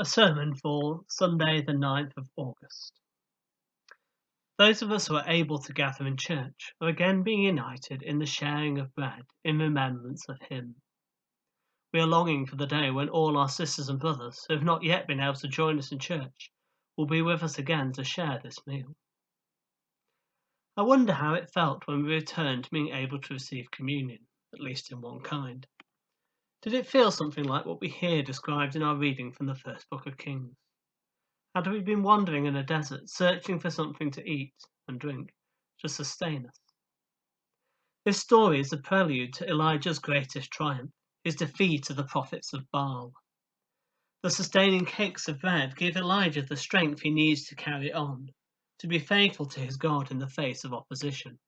A sermon for Sunday, the 9th of August. Those of us who are able to gather in church are again being united in the sharing of bread in remembrance of Him. We are longing for the day when all our sisters and brothers who have not yet been able to join us in church will be with us again to share this meal. I wonder how it felt when we returned to being able to receive communion, at least in one kind. Did it feel something like what we hear described in our reading from the first book of Kings? Had we been wandering in a desert, searching for something to eat and drink to sustain us? This story is a prelude to Elijah's greatest triumph, his defeat of the prophets of Baal. The sustaining cakes of bread give Elijah the strength he needs to carry on, to be faithful to his God in the face of opposition.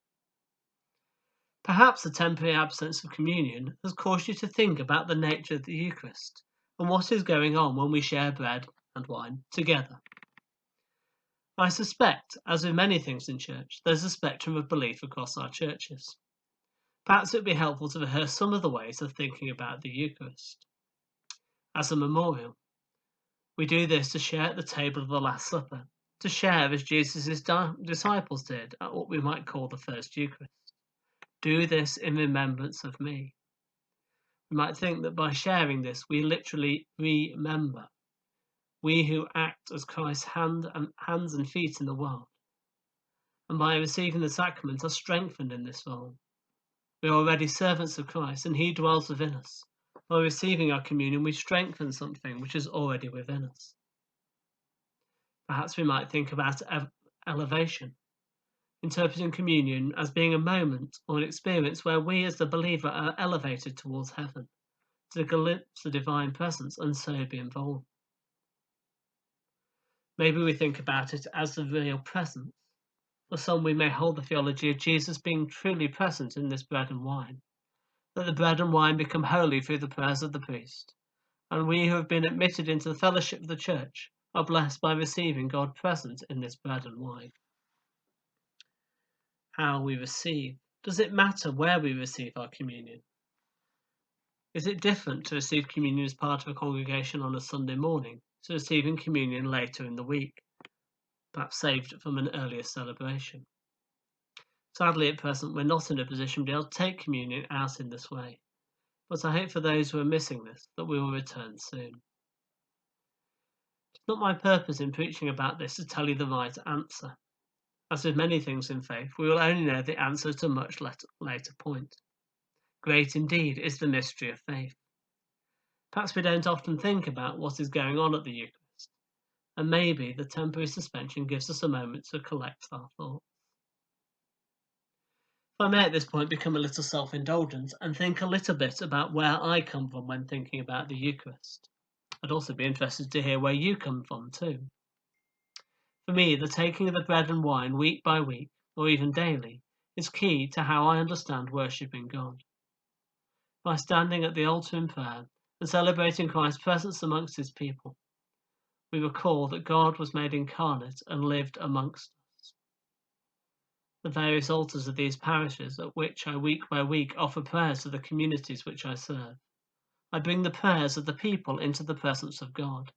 Perhaps the temporary absence of communion has caused you to think about the nature of the Eucharist and what is going on when we share bread and wine together. I suspect, as with many things in church, there's a spectrum of belief across our churches. Perhaps it would be helpful to rehearse some of the ways of thinking about the Eucharist. As a memorial, we do this to share at the table of the Last Supper, to share as Jesus' disciples did at what we might call the First Eucharist. Do this in remembrance of me. We might think that by sharing this, we literally remember. We who act as Christ's hands and feet in the world, and by receiving the sacrament are strengthened in this role. We are already servants of Christ, and He dwells within us. By receiving our communion, we strengthen something which is already within us. Perhaps we might think about elevation, interpreting communion as being a moment or an experience where we as the believer are elevated towards heaven, to glimpse the divine presence and so be involved. Maybe we think about it as the real presence. For some, we may hold the theology of Jesus being truly present in this bread and wine, that the bread and wine become holy through the prayers of the priest, and we who have been admitted into the fellowship of the church are blessed by receiving God present in this bread and wine. How we receive. Does it matter where we receive our communion? Is it different to receive communion as part of a congregation on a Sunday morning to receiving communion later in the week, perhaps saved from an earlier celebration? Sadly, at present, we're not in a position to be able to take communion out in this way, but I hope for those who are missing this that we will return soon. It's not my purpose in preaching about this to tell you the right answer. As with many things in faith, we will only know the answer at a much later point. Great indeed is the mystery of faith. Perhaps we don't often think about what is going on at the Eucharist, and maybe the temporary suspension gives us a moment to collect our thoughts. If I may at this point become a little self-indulgent and think a little bit about where I come from when thinking about the Eucharist. I'd also be interested to hear where you come from too. For me, the taking of the bread and wine week by week, or even daily, is key to how I understand worshipping God. By standing at the altar in prayer and celebrating Christ's presence amongst His people, we recall that God was made incarnate and lived amongst us. The various altars of these parishes at which I week by week offer prayers to the communities which I serve. I bring the prayers of the people into the presence of God.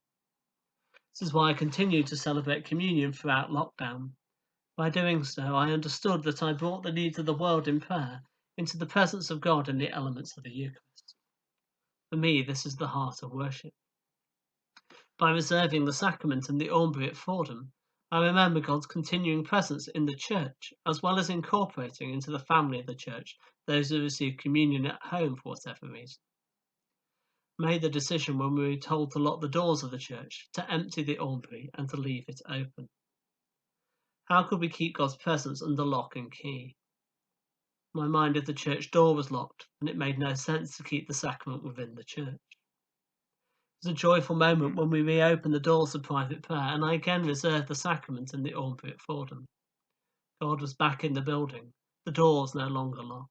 This is why I continue to celebrate communion throughout lockdown. By doing so, I understood that I brought the needs of the world in prayer into the presence of God in the elements of the Eucharist. For me, this is the heart of worship. By reserving the sacrament and the aumbry at Fordham, I remember God's continuing presence in the church, as well as incorporating into the family of the church those who receive communion at home for whatever reason. I made the decision when we were told to lock the doors of the church, to empty the aumbry and to leave it open. How could we keep God's presence under lock and key? In my mind, if the church door was locked, then it made no sense to keep the sacrament within the church. It was a joyful moment when we reopened the doors of private prayer, and I again reserved the sacrament in the aumbry at Fordham. God was back in the building, the doors no longer locked.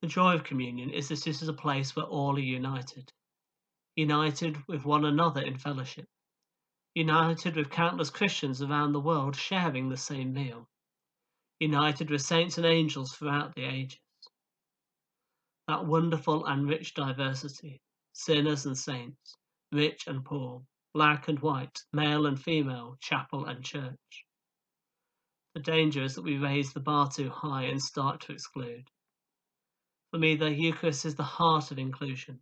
The joy of communion is that it is a place where all are united with one another in fellowship, united with countless Christians around the world sharing the same meal, united with saints and angels throughout the ages. That wonderful and rich diversity, sinners and saints, rich and poor, black and white, male and female, chapel and church. The danger is that we raise the bar too high and start to exclude. For me, the Eucharist is the heart of inclusion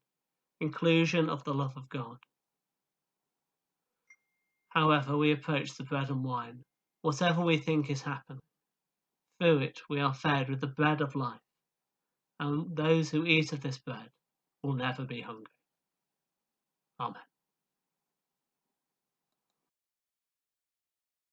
of the love of God. However we approach the bread and wine, whatever we think is happening, through it we are fed with the bread of life, and those who eat of this bread will never be hungry. Amen.